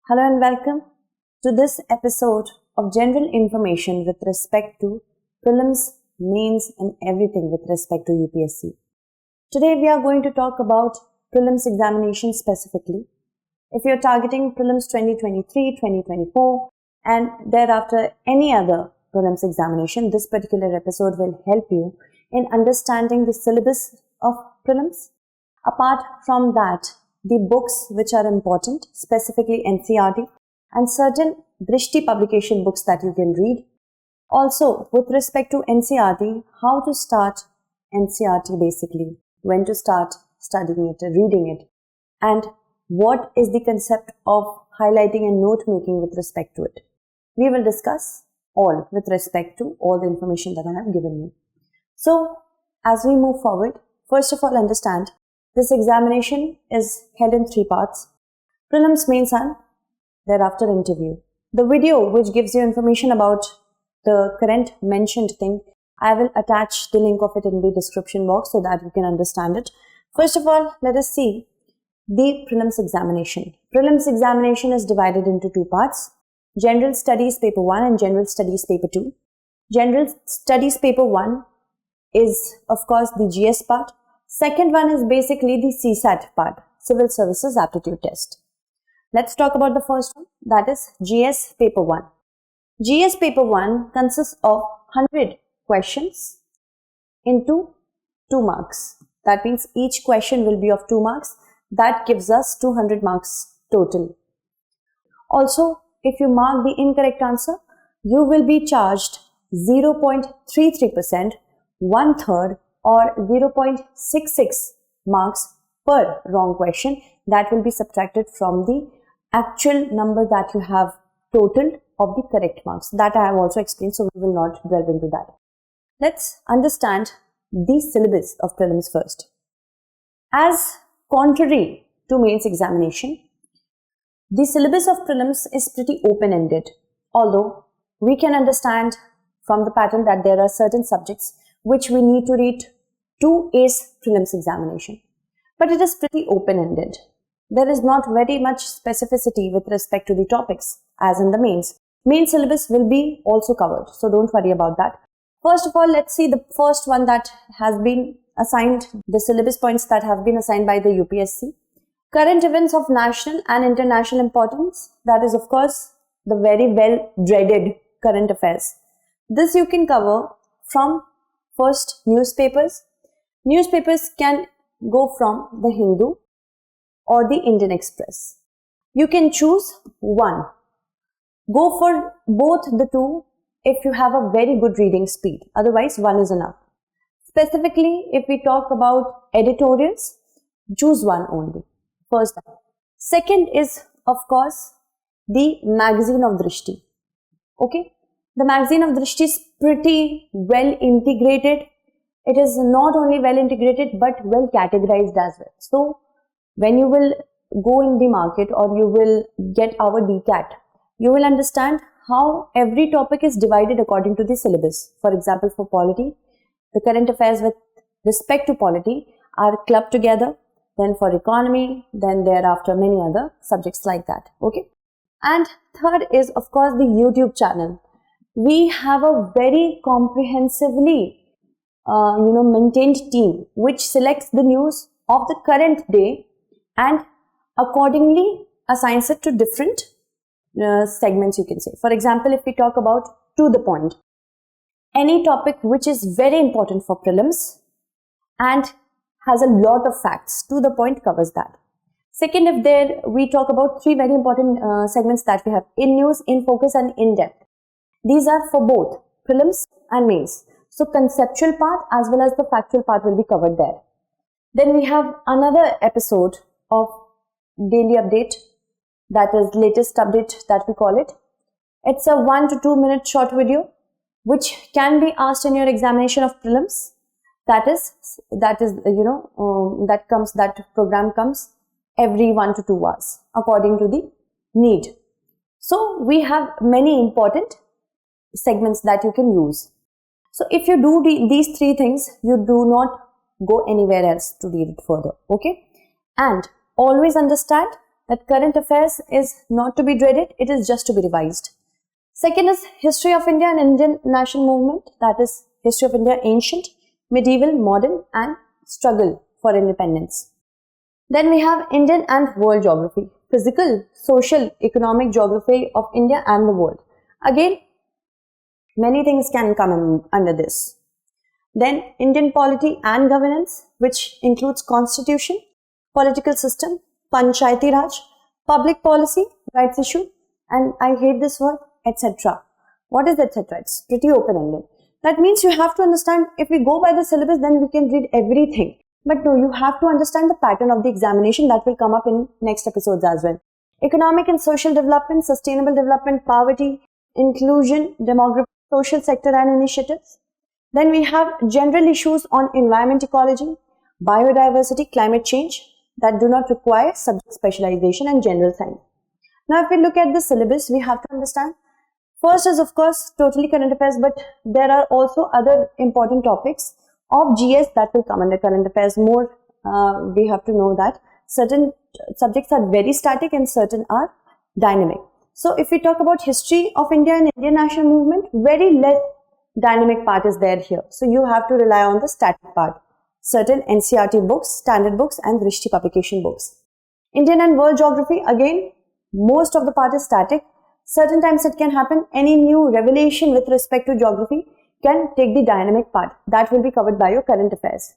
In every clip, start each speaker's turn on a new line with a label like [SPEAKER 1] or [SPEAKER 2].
[SPEAKER 1] Hello and welcome to this episode of General Information with respect to Prelims, Mains and everything with respect to UPSC. Today we are going to talk about Prelims examination specifically. If you are targeting Prelims 2023, 2024 and thereafter any other Prelims examination, this particular episode will help you in understanding the syllabus of Prelims. Apart from that, the books which are important, specifically NCERT and certain Drishti publication books that you can read. Also, with respect to NCERT, how to start NCERT basically, when to start studying it, reading it, and what is the concept of highlighting and note making with respect to it. We will discuss all with respect to all the information that I have given you. So, as we move forward, first of all understand this examination is held in 3 parts: Prelims, Mains and thereafter interview. The video which gives you information about the current mentioned thing, I will attach the link of it in the description box so that you can understand it. First of all, let us see the Prelims examination. Prelims examination is divided into 2 parts: General Studies Paper 1 and General Studies Paper 2. General Studies Paper 1 is of course the GS part. Second one is basically the CSAT part, Civil Services Aptitude Test. Let's talk about the first one, that is GS Paper 1. GS Paper 1 consists of 100 questions into 2 marks. That means each question will be of 2 marks. That gives us 200 marks total. Also, if you mark the incorrect answer, you will be charged 0.33%, 1/3 or 0.66 marks per wrong question. That will be subtracted from the actual number that you have totaled of the correct marks. That I have also explained, so we will not delve into that. Let's understand the syllabus of Prelims first. As contrary to Mains examination, the syllabus of Prelims is pretty open-ended, although we can understand from the pattern that there are certain subjects which we need to read to ace Prelims examination. But it is pretty open-ended. There is not very much specificity with respect to the topics as in the mains. Main syllabus will be also covered, so don't worry about that. First of all, let's see the first one that has been assigned, the syllabus points that have been assigned by the UPSC. Current events of national and international importance, that is of course the very well dreaded current affairs. This you can cover from first newspapers. Newspapers can go from the Hindu or the Indian Express. You can choose one. Go for both the two if you have a very good reading speed. Otherwise, one is enough. Specifically, if we talk about editorials, choose one only. First one. Second is, of course, the magazine of Drishti. Okay? The magazine of Drishti is pretty well integrated. It is not only well integrated but well categorized as well. So, when you will go in the market or you will get our DCAT, you will understand how every topic is divided according to the syllabus. For example, for polity, the current affairs with respect to polity are clubbed together. Then for economy, then thereafter many other subjects like that. Okay. And third is of course the YouTube channel. We have a very comprehensively maintained team which selects the news of the current day and accordingly assigns it to different segments, you can say. For example, if we talk about to the point, any topic which is very important for prelims and has a lot of facts, to the point covers that. Second, if we talk about 3 very important segments that we have: in news, in focus and in depth. These are for both prelims and mains. So conceptual part as well as the factual part will be covered there. Then we have another episode of daily update, that is latest update that we call it. It's a 1 to 2 minute short video which can be asked in your examination of prelims. That program comes every 1 to 2 hours according to the need. So we have many important segments that you can use. So if you do these 3 things, you do not go anywhere else to read it further. Okay? And always understand that current affairs is not to be dreaded, it is just to be revised. Second is history of India and Indian national movement, that is history of India ancient, medieval, modern and struggle for independence. Then we have Indian and world geography, physical, social, economic geography of India and the world. Again, many things can come under this. Then Indian polity and governance, which includes constitution, political system, panchayati raj, public policy, rights issue, and I hate this word, etc. What is etc.? It's pretty open-ended. That means you have to understand, if we go by the syllabus, then we can read everything. But no, you have to understand the pattern of the examination that will come up in next episodes as well. Economic and social development, sustainable development, poverty, inclusion, demography, social sector and initiatives. Then we have general issues on environment ecology, biodiversity, climate change that do not require subject specialization and general science. Now, if we look at the syllabus, we have to understand, first is of course totally current affairs, but there are also other important topics of GS that will come under current affairs more. We have to know that certain subjects are very static and certain are dynamic. So if we talk about history of India and Indian national movement, very less dynamic part is there here. So you have to rely on the static part. Certain NCERT books, standard books and Drishti publication books. Indian and world geography, again, most of the part is static. Certain times it can happen, any new revelation with respect to geography can take the dynamic part. That will be covered by your current affairs.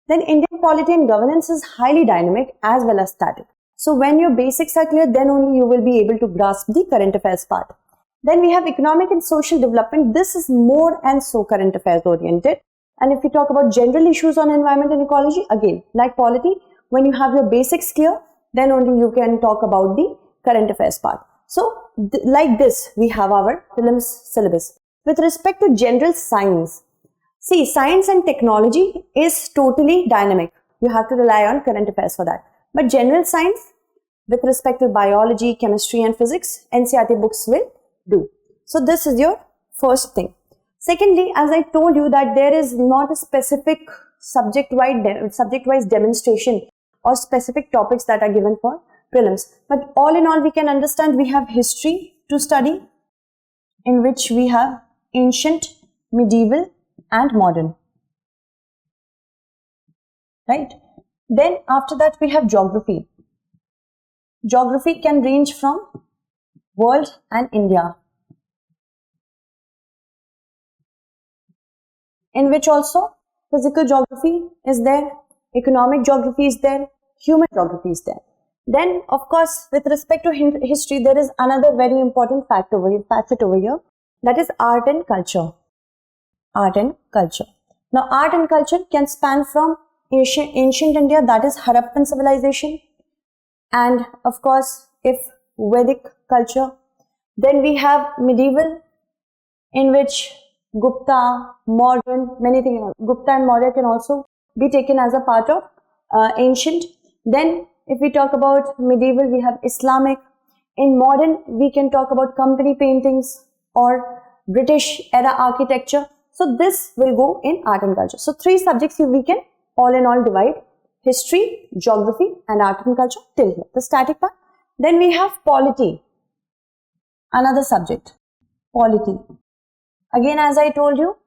[SPEAKER 1] Then Indian polity and governance is highly dynamic as well as static. So when your basics are clear, then only you will be able to grasp the current affairs part. Then we have economic and social development. This is more and so current affairs oriented. And if we talk about general issues on environment and ecology, again, like polity, when you have your basics clear, then only you can talk about the current affairs part. So like this, we have our prelims syllabus. With respect to general science, see, science and technology is totally dynamic. You have to rely on current affairs for that. But general science, with respect to biology, chemistry and physics, NCERT books will do. So this is your first thing. Secondly, as I told you that there is not a specific subject-wise demonstration or specific topics that are given for prelims. But all in all, we can understand we have history to study, in which we have ancient, medieval and modern. Right? Then after that we have geography. Geography can range from world and India, in which also physical geography is there, economic geography is there, human geography is there. Then of course with respect to history, there is another very important facet over here, that is art and culture. Art and culture. Now art and culture can span from ancient India, that is Harappan civilization, and of course if Vedic culture. Then we have medieval, in which Gupta, modern, many things. Gupta and Maurya can also be taken as a part of ancient. Then if we talk about medieval, we have Islamic. In modern, we can talk about company paintings or British era architecture. So this will go in art and culture. So three subjects we can all in all divide: history, geography and art and culture till here, the static part. Then we have polity, another subject, polity. Again, as I told you,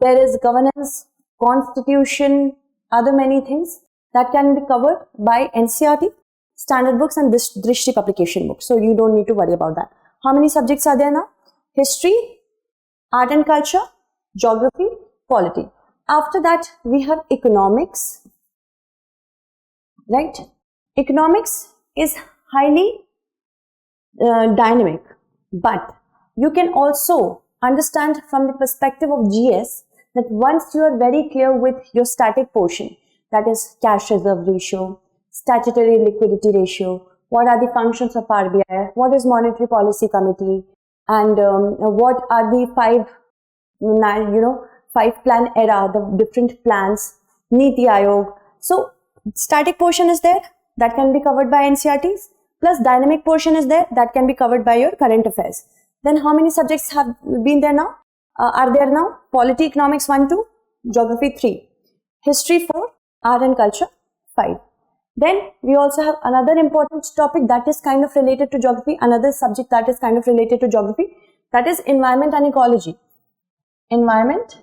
[SPEAKER 1] there is governance, constitution, other many things that can be covered by NCERT, standard books and Drishti publication books. So you don't need to worry about that. How many subjects are there now? History, art and culture, geography, polity. After that, we have economics, right? Economics is highly dynamic, but you can also understand from the perspective of GS that once you are very clear with your static portion, that is cash reserve ratio, statutory liquidity ratio, what are the functions of RBI, what is monetary policy committee, and what are the five plan era, the different plans, Niti Aayog. So static portion is there, that can be covered by NCERTs, plus dynamic portion is there, that can be covered by your current affairs. Then how many subjects have been there now? Are there now? Polity, economics 1, 2, geography 3, history 4, art and culture 5. Then we also have another important topic that is kind of related to geography, another subject that is kind of related to geography, that is environment and ecology. Environment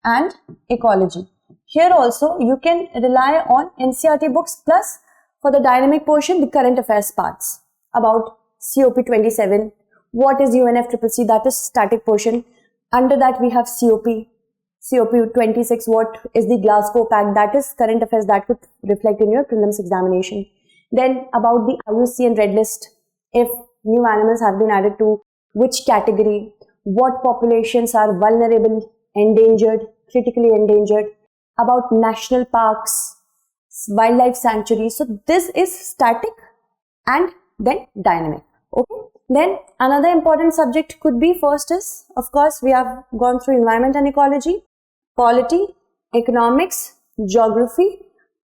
[SPEAKER 1] and ecology. Here also you can rely on NCERT books, plus for the dynamic portion, the current affairs parts about COP27, what is UNFCCC, that is static portion. Under that we have COP26, what is the Glasgow Pact, that is current affairs that could reflect in your prelims examination. Then about the IUCN Red List, if new animals have been added to which category, what populations are vulnerable, endangered, critically endangered, about national parks, wildlife sanctuaries. So this is static and then dynamic. Okay. Then another important subject could be, first is, of course, we have gone through environment and ecology, polity, economics, geography,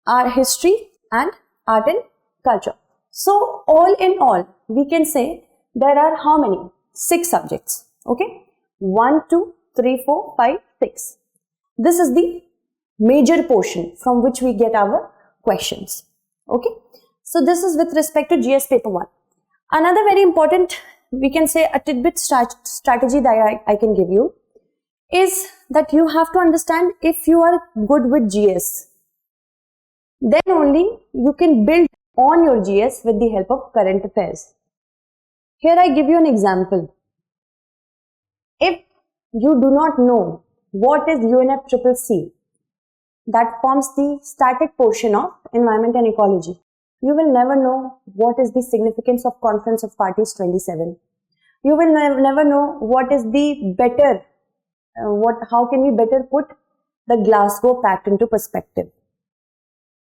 [SPEAKER 1] art history, and art and culture. So all in all, we can say there are how many? 6 subjects. Okay. 1, 2, 3, 4, 5, 6. This is the major portion from which we get our questions. Okay. So this is with respect to GS paper 1. Another very important, we can say a tidbit strategy that I can give you is that you have to understand, if you are good with GS, then only you can build on your GS with the help of current affairs. Here I give you an example. If you do not know what is UNFCCC, that forms the static portion of environment and ecology, you will never know what is the significance of Conference of Parties 27. You will never know what is the better, how can we better put the Glasgow Pact into perspective.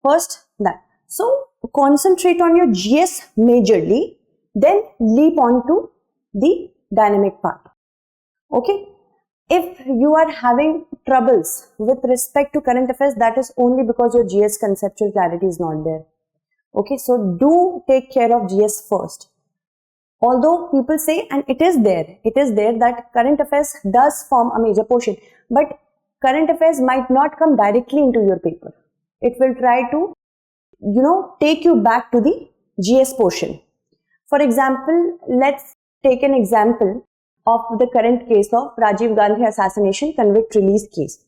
[SPEAKER 1] First that. So concentrate on your GS majorly, then leap on to the dynamic part. Okay. If you are having troubles with respect to current affairs, that is only because your GS conceptual clarity is not there. Okay, so do take care of GS first. Although people say, and it is there that current affairs does form a major portion, but current affairs might not come directly into your paper. It will try to, take you back to the GS portion. For example, let's take an example of the current case of Rajiv Gandhi assassination convict release case.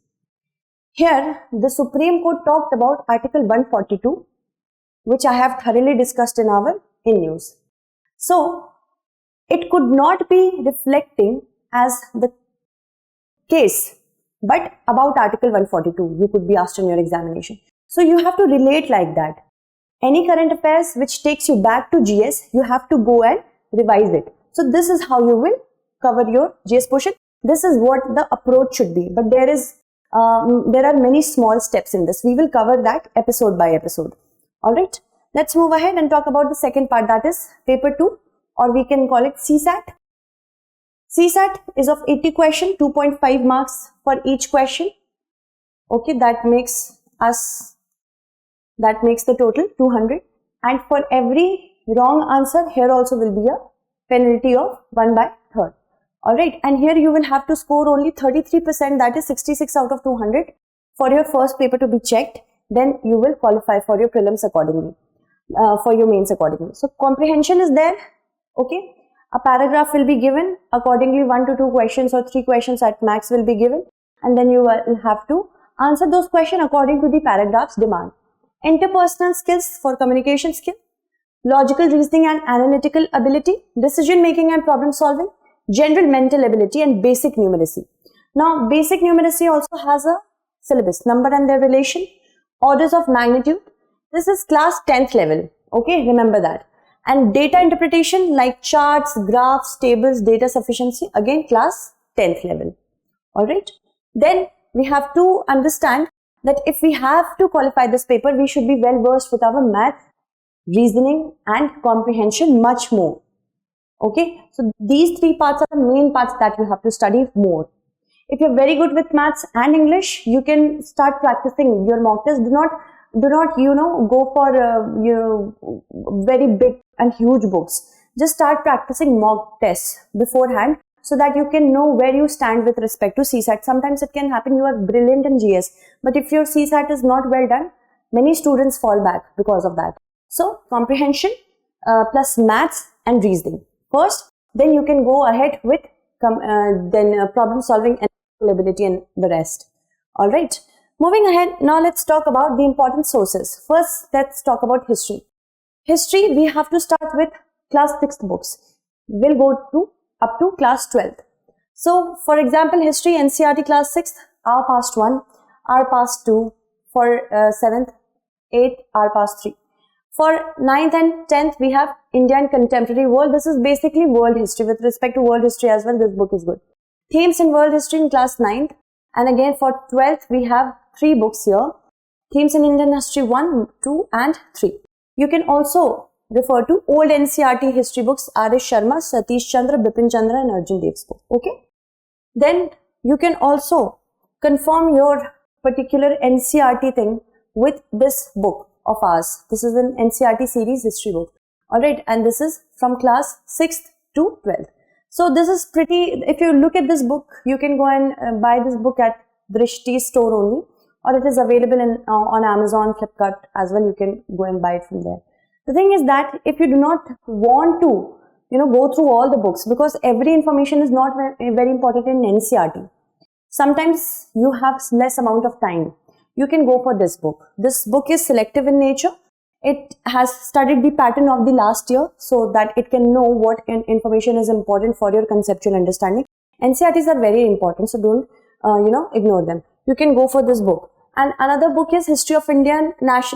[SPEAKER 1] Here, the Supreme Court talked about Article 142, which I have thoroughly discussed in our news. So, it could not be reflecting as the case, but about Article 142, you could be asked in your examination. So, you have to relate like that. Any current affairs which takes you back to GS, you have to go and revise it. So, this is how you will cover your GS portion. This is what the approach should be, but there are many small steps in this. We will cover that episode by episode. Alright, let's move ahead and talk about the second part, that is paper 2, or we can call it CSAT. CSAT is of 80 questions, 2.5 marks for each question. Okay, that makes the total 200, and for every wrong answer, here also will be a penalty of 1/3. Alright, and here you will have to score only 33%, that is 66 out of 200 for your first paper to be checked. Then you will qualify for your prelims accordingly, for your mains accordingly. So comprehension is there. Okay, a paragraph will be given, accordingly 1 to 2 questions or 3 questions at max will be given, and then you will have to answer those questions according to the paragraph's demand. Interpersonal skills for communication skill, logical reasoning and analytical ability, decision making and problem solving, general mental ability, and basic numeracy. Now basic numeracy also has a syllabus, number and their relation, orders of magnitude. This is class 10th level. Okay, remember that. And data interpretation like charts, graphs, tables, data sufficiency, again class 10th level. Alright. Then we have to understand that if we have to qualify this paper, we should be well versed with our math, reasoning and comprehension much more. Okay, so these 3 parts are the main parts that you have to study more. If you're very good with maths and English, you can start practicing your mock tests. Do not go for very big and huge books. Just start practicing mock tests beforehand, so that you can know where you stand with respect to CSAT. Sometimes it can happen you are brilliant in GS, but if your CSAT is not well done, many students fall back because of that. So comprehension plus maths and reasoning first, then you can go ahead with problem solving and ability and the rest. All right, moving ahead, now let's talk about the important sources. First, let's talk about history. History, we have to start with class 6th books. We'll go up to class 12th. So, for example, history, NCERT class 6th, R past 1, R past 2, for 7th, 8th, R past 3. For 9th and 10th, we have India and Contemporary World. This is basically world history. With respect to world history as well, this book is good. Themes in world history in class 9th. And again, for 12th, we have 3 books here. Themes in Indian history 1, 2 and 3. You can also refer to old NCERT history books, R.S. Sharma, Satish Chandra, Bipin Chandra and Arjun Dev's book. Okay. Then you can also confirm your particular NCERT thing with this book of ours. This is an NCERT series history book. Alright, and this is from class 6th to 12th. So this is pretty, if you look at this book, you can go and buy this book at Drishti store only, or it is available on Amazon, Flipkart as well. You can go and buy it from there. The thing is that if you do not want to, go through all the books, because every information is not very important in NCERT. Sometimes you have less amount of time. You can go for this book. This book is selective in nature. It has studied the pattern of the last year so that it can know what information is important for your conceptual understanding. NCERTs are very important, so don't, ignore them. You can go for this book. And another book is History of India and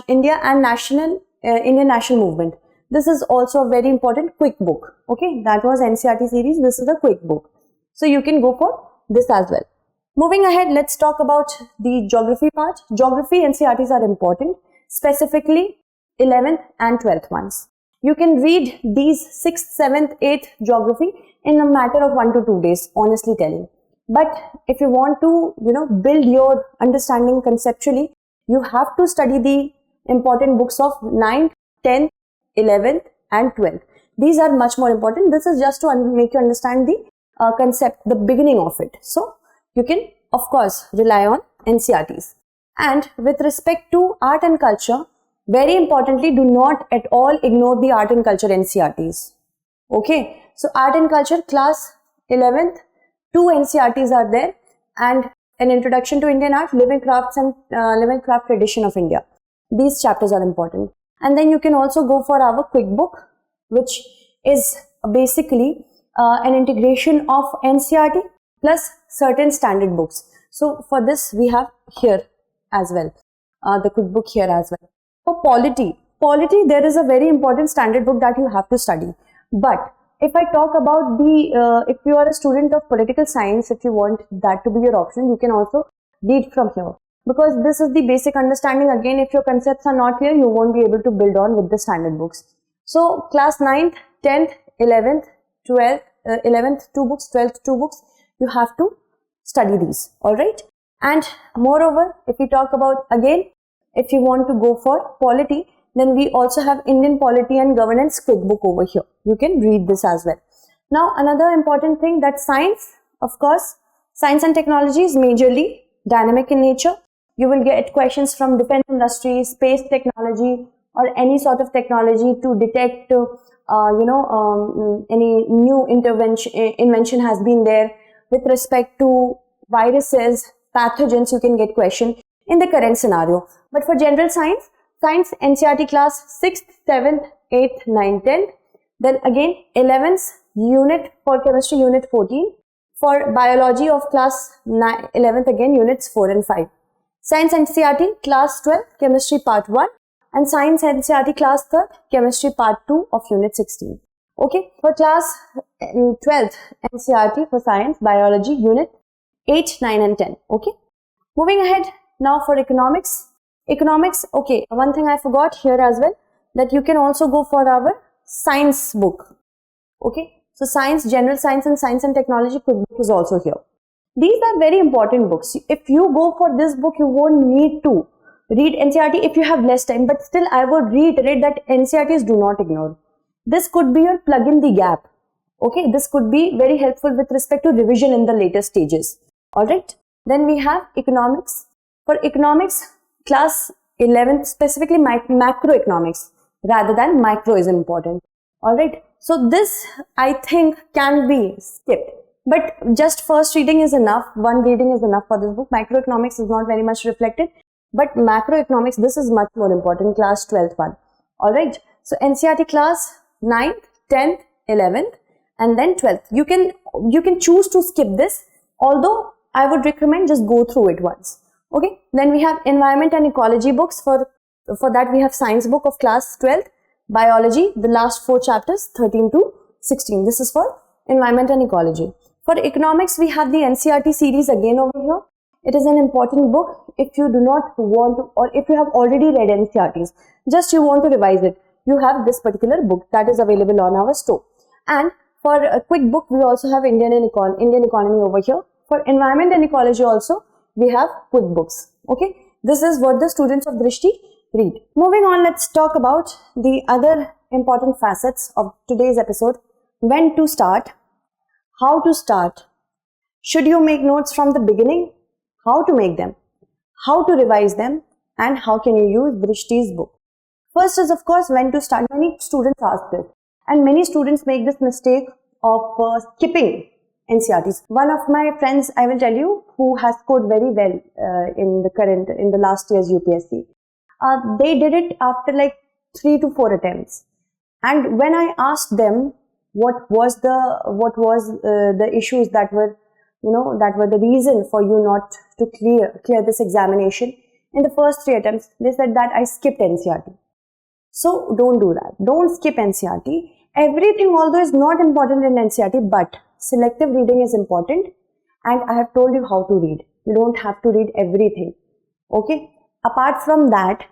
[SPEAKER 1] Indian National Movement. This is also a very important quick book. Okay, that was NCERT series. This is a quick book. So you can go for this as well. Moving ahead, let's talk about the geography part. Geography NCERTs are important, specifically 11th and 12th ones. You can read these 6th, 7th, 8th geography in a matter of 1 to 2 days, honestly telling. But if you want to, build your understanding conceptually, you have to study the important books of 9th, 10th, 11th and 12th. These are much more important. This is just to make you understand the concept, the beginning of it. So, you can, of course, rely on NCERTs. And with respect to art and culture, very importantly, do not at all ignore the art and culture NCERTs. Okay, so art and culture class 11th, 2 NCERTs are there, and an introduction to Indian art, living crafts and living craft tradition of India. These chapters are important. And then you can also go for our quick book, which is basically an integration of NCERT plus certain standard books. So for this we have here as well, the quick book here as well. For polity, there is a very important standard book that you have to study. But if I talk about if you are a student of political science, if you want that to be your option, you can also read from here. Because this is the basic understanding. Again, if your concepts are not clear, you won't be able to build on with the standard books. So class 9th, 10th, 11th, 12th, 11th 2 books, 12th 2 books, you have to study these. Alright. And moreover, if we talk about, again, if you want to go for polity, then we also have Indian Polity and Governance quick book over here. You can read this as well. Now, another important thing, that science, of course, science and technology is majorly dynamic in nature. You will get questions from defense industry, space technology, or any sort of technology to detect, any new invention has been there. With respect to viruses, pathogens, you can get question in the current scenario. But for general science NCERT class 6th, 7th, 8th, 9th, 10th. Then again 11th unit for chemistry, unit 14. For biology of class 11th, again units 4 and 5. Science NCERT class 12, chemistry part 1. And science NCERT class 3rd, chemistry part 2 of unit 16. Okay, for class 12th NCERT for science, biology, unit 8, 9 and 10. Okay, moving ahead now for economics. Okay, one thing I forgot here as well, that you can also go for our science book. Okay, so science, general science and science and technology quick book is also here. These are very important books. If you go for this book, you won't need to read NCERT if you have less time, but still I would reiterate that NCERTs do not ignore. This could be your plug in the gap. Okay, this could be very helpful with respect to revision in the later stages. Alright, then we have economics. For economics, class 11th, specifically macroeconomics rather than micro is important. Alright, so this I think can be skipped. But just first reading is enough, one reading is enough for this book. Microeconomics is not very much reflected, but macroeconomics, this is much more important, class 12th one. Alright, so NCERT class 9th, 10th, 11th and then 12th. You can choose to skip this, although I would recommend just go through it once. Okay, then we have environment and ecology books. For that we have science book of class 12th, biology, the last 4 chapters 13 to 16. This is for environment and ecology. For economics, we have the NCERT series again over here. It is an important book. If you do not want to, or if you have already read NCERTs, just you want to revise it, you have this particular book that is available on our store. And for a quick book, we also have Indian economy over here. For environment and ecology also, we have quick books. Okay, this is what the students of Drishti read. Moving on, let's talk about the other important facets of today's episode. When to start, how to start, should you make notes from the beginning, how to make them, how to revise them, and how can you use Drishti's book. First is, of course, when to start. Many students ask this, and many students make this mistake of skipping NCERTs. One of my friends, I will tell you, who has scored very well in the last year's UPSC. They did it after like 3 to 4 attempts. And when I asked them what was the issues that were the reason for you not to clear this examination in the first 3 attempts, they said that I skipped NCERT. So don't do that. Don't skip NCERT. Everything, although, is not important in NCERT, but selective reading is important, and I have told you how to read. You don't have to read everything. Okay. Apart from that,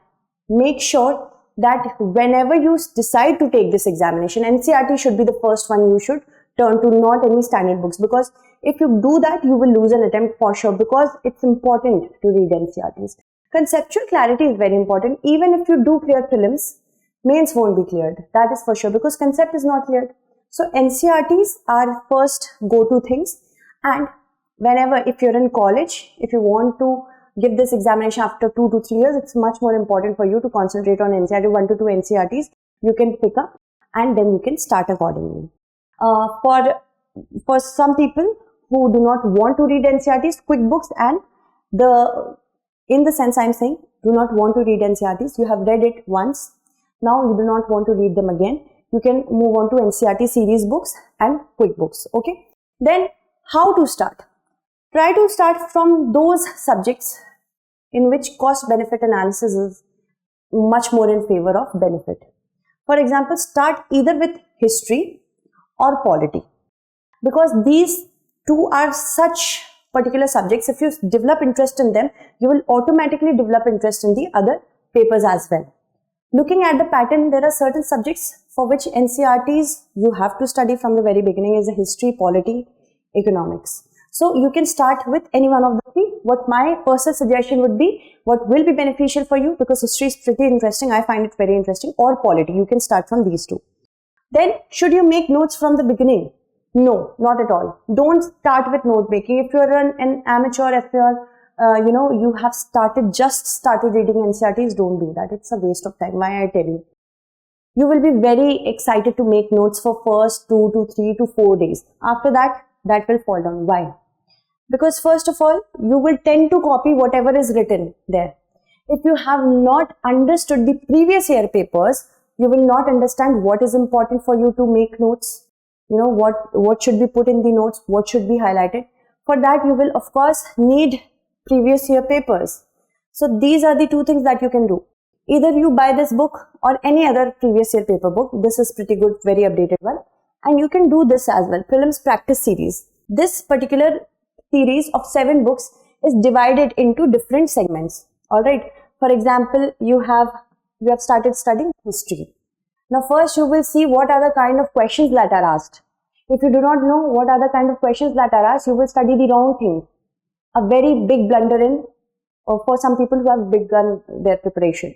[SPEAKER 1] make sure that whenever you decide to take this examination, NCERT should be the first one you should turn to, not any standard books, because if you do that, you will lose an attempt for sure, because it's important to read NCERTs. Conceptual clarity is very important. Even if you do clear prelims, mains won't be cleared. That is for sure, because concept is not cleared. So NCERTs are first go-to things, and whenever, if you're in college, if you want to give this examination after 2 to 3 years, it's much more important for you to concentrate on NCERT. 1 to 2 NCERTs you can pick up, and then you can start accordingly. For some people who do not want to read NCERTs, quick books, and in the sense I'm saying, do not want to read NCERTs, you have read it once, now you do not want to read them again, you can move on to NCERT series books and quick books. Okay, then how to start? Try to start from those subjects in which cost benefit analysis is much more in favor of benefit. For example, start either with history or polity, because these two are such particular subjects. If you develop interest in them, you will automatically develop interest in the other papers as well. Looking at the pattern, there are certain subjects for which NCERTs you have to study from the very beginning, is a history, polity, economics. So you can start with any one of the 3. What my personal suggestion would be, what will be beneficial for you, because history is pretty interesting, I find it very interesting, or polity, you can start from these 2. Then, should you make notes from the beginning? No, not at all. Don't start with note making. If you're an amateur, if you're you have just started reading NCERTs, don't do that. It's a waste of time. Why I tell you? You will be very excited to make notes for first 2 to 3 to 4 days. After that, that will fall down. Why? Because first of all, you will tend to copy whatever is written there. If you have not understood the previous year papers, you will not understand what is important for you to make notes. What should be put in the notes, what should be highlighted. For that, you will of course need previous year papers. So these are the 2 things that you can do. Either you buy this book or any other previous year paper book. This is pretty good, very updated one. And you can do this as well, Prelims Practice Series. This particular series of 7 books is divided into different segments. Alright, for example, you have started studying history. Now first you will see what are the kind of questions that are asked. If you do not know what are the kind of questions that are asked, you will study the wrong thing. A very big blunder for some people who have begun their preparation.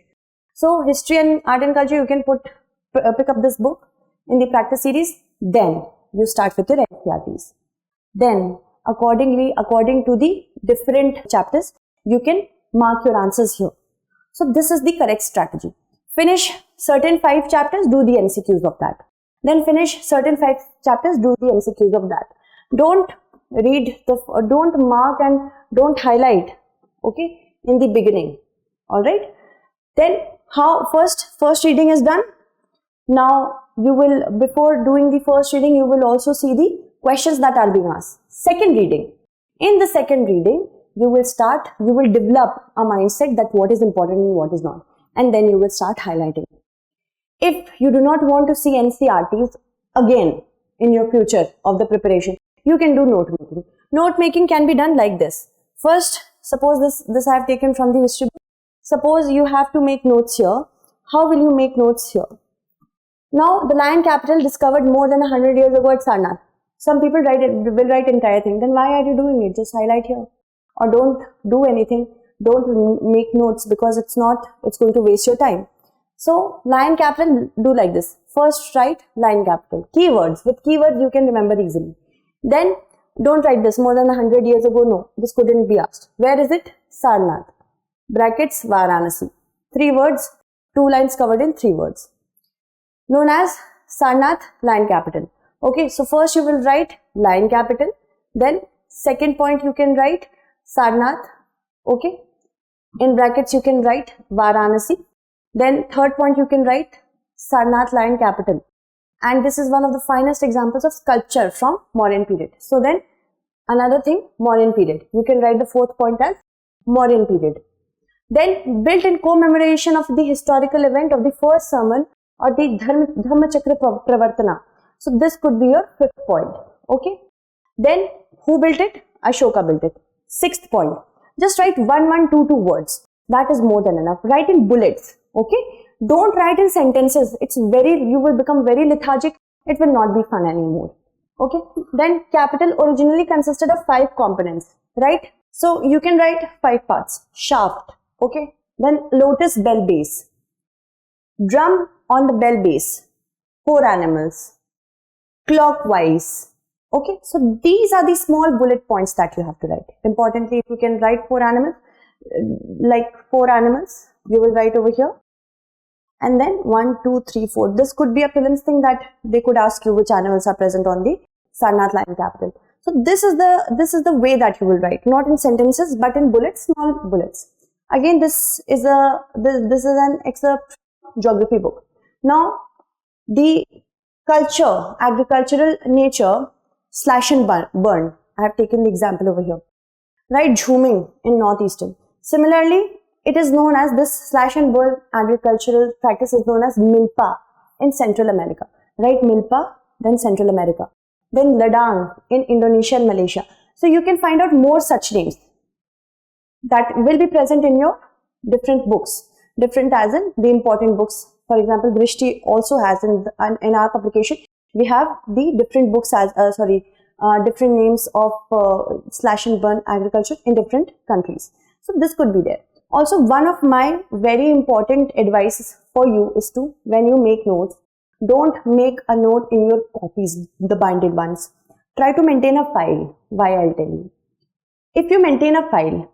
[SPEAKER 1] So history and art and culture, you can pick up this book in the practice series. Then you start with your NCERTs. Then according to the different chapters, you can mark your answers here. So this is the correct strategy. Finish certain 5 chapters, do the MCQs of that. Then finish certain 5 chapters, do the MCQs of that. Don't mark and don't highlight, okay, in the beginning. Alright. Then how first reading is done. Now you will, before doing the first reading, you will also see the questions that are being asked. Second reading. In the second reading, you will develop a mindset that what is important and what is not. And then you will start highlighting. If you do not want to see NCERTs again in your future of the preparation, you can do note making. Note making can be done like this. First, suppose this I have taken from the history book. Suppose you have to make notes here. How will you make notes here? Now, the lion capital discovered more than 100 years ago at Sarnath. Some people will write entire thing. Then why are you doing it? Just highlight here. Or don't do anything. Don't make notes because it's going to waste your time. So, lion capital, do like this. First write lion capital. Keywords. With keywords, you can remember easily. Then, don't write this more than 100 years ago. No, this couldn't be asked. Where is it? Sarnath. Brackets, Varanasi. 3 words, 2 lines covered in 3 words. Known as Sarnath lion capital. Okay, so first you will write lion capital. Then, second point you can write Sarnath. Okay. In brackets you can write Varanasi. Then third point you can write Sarnath lion capital. And this is one of the finest examples of sculpture from Mauryan period. So then another thing, Mauryan period. You can write the fourth point as Mauryan period. Then built-in commemoration of the historical event of the first sermon or the Dharma Chakra Pravartana. So this could be your fifth point. Okay. Then who built it? Ashoka built it. Sixth point. Just write 1122 words. That is more than enough. Write in bullets. Okay. Don't write in sentences. You will become very lethargic. It will not be fun anymore. Okay. Then capital originally consisted of 5 components. Right. So you can write 5 parts. Shaft. Okay. Then lotus bell base. Drum on the bell base. 4 animals. Clockwise. Okay, so these are the small bullet points that you have to write. Importantly, if you can write 4 animals, like 4 animals, you will write over here. And then 1, 2, 3, 4. This could be a prelims thing that they could ask you which animals are present on the Sarnath lion capital. So this is the way that you will write, not in sentences but in bullets, small bullets. Again, this is an excerpt geography book. Now, the culture, agricultural nature, slash and burn. I have taken the example over here. Right, Jhuming in northeastern. Similarly, it is known as this slash and burn agricultural practice is known as Milpa in Central America. Right, Milpa, then Central America. Then Ladang in Indonesia and Malaysia. So you can find out more such names that will be present in your different books. Different as in the important books. For example, Drishti also has in our publication. We have the different books as different names of slash and burn agriculture in different countries. So this could be there. Also, one of my very important advices for you is to, when you make notes, don't make a note in your copies, the binded ones. Try to maintain a file. Why, I'll tell you. If you maintain a file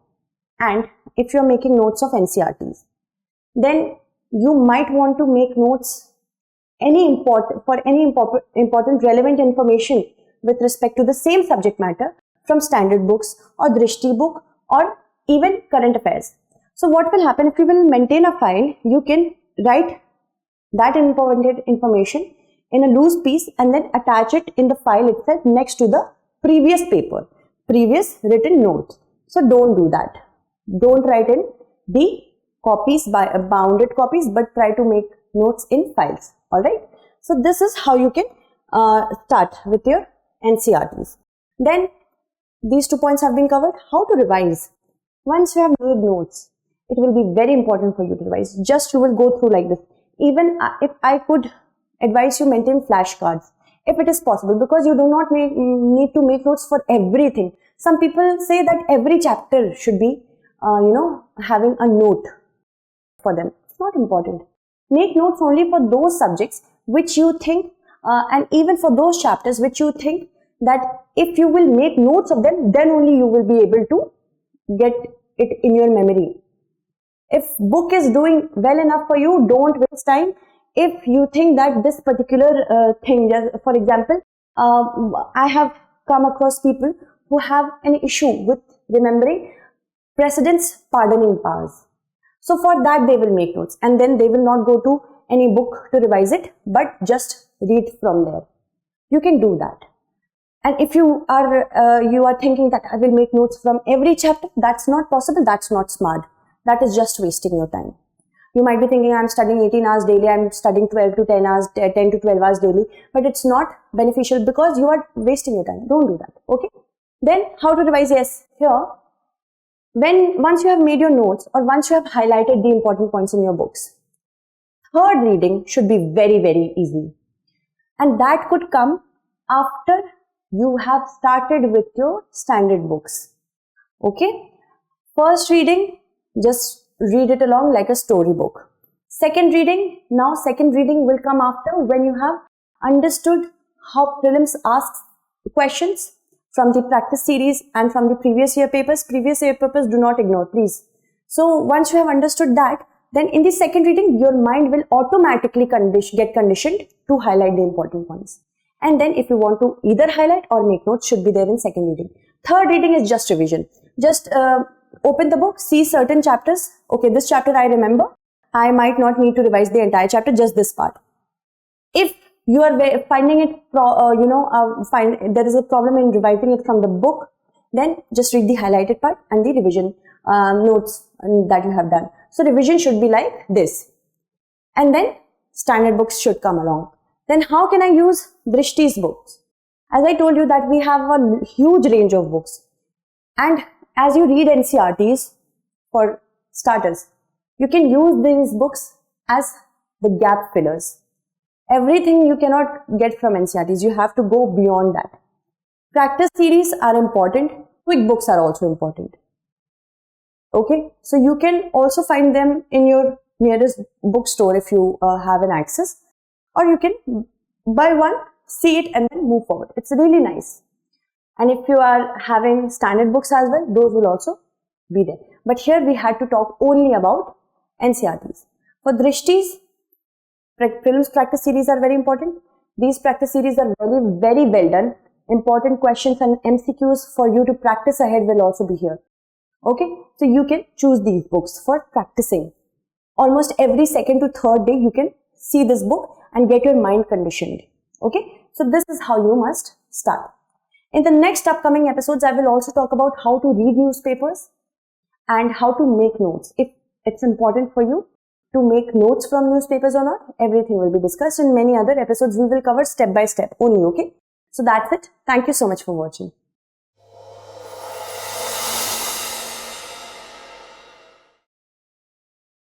[SPEAKER 1] and if you're making notes of NCERTs, then you might want to make notes for any important relevant information with respect to the same subject matter from standard books or Drishti book or even current affairs. So what will happen if you will maintain a file, you can write that important information in a loose piece and then attach it in the file itself next to the previous paper, previous written notes. So don't do that. Don't write in the copies by bounded copies, but try to make notes in files. Alright, so this is how you can start with your NCERTs. Then these 2 points have been covered. How to revise? Once you have made notes, it will be very important for you to revise. Just you will go through like this. Even if I could advise you, maintain flashcards if it is possible, because you do not need to make notes for everything. Some people say that every chapter should be having a note for them. It's not important. Make notes only for those subjects which you think and even for those chapters which you think that if you will make notes of them, then only you will be able to get it in your memory. If book is doing well enough for you, don't waste time. If you think that this particular thing, for example, I have come across people who have an issue with remembering President's pardoning powers. So for that they will make notes, and then they will not go to any book to revise it, but just read from there. You can do that. And if you are thinking that I will make notes from every chapter, that's not possible, that's not smart. That is just wasting your time. You might be thinking I'm studying 18 hours daily, I'm studying 12 to 10 hours, 10 to 12 hours daily, but it's not beneficial because you are wasting your time. Don't do that. Okay. Then how to revise? Yes, here, once you have made your notes or once you have highlighted the important points in your books, third reading should be very, very easy. And that could come after you have started with your standard books. Okay. First reading, just read it along like a storybook. Second reading will come after when you have understood how prelims asks questions from the practice series and from the previous year papers. Previous year papers do not ignore, please. So once you have understood that, then in the second reading, your mind will automatically get conditioned to highlight the important points. And then if you want to either highlight or make notes, should be there in second reading. Third reading is just revision. Just open the book, see certain chapters. Okay, this chapter I remember. I might not need to revise the entire chapter, just this part. If you are finding it, there is a problem in revising it from the book, then just read the highlighted part and the revision notes that you have done. So revision should be like this. And then standard books should come along. Then how can I use Drishti's books? As I told you that we have a huge range of books. And as you read NCERTs, for starters, you can use these books as the gap fillers. Everything you cannot get from NCERTs, you have to go beyond that. Practice series are important, quick books are also important. Okay, so you can also find them in your nearest bookstore if you have an access, or you can buy one, see it and then move forward. It's really nice. And if you are having standard books as well, those will also be there. But here we had to talk only about NCERTs. For Drishti's, prelims practice series are very important. These practice series are very, very well done. Important questions and MCQs for you to practice ahead will also be here. Okay, so you can choose these books for practicing. Almost every second to third day you can see this book and get your mind conditioned. Okay, so this is how you must start. In the next upcoming episodes, I will also talk about how to read newspapers and how to make notes. If it's important for you to make notes from newspapers or not, everything will be discussed. In many other episodes, we will cover step by step only, okay? So that's it. Thank you so much for watching.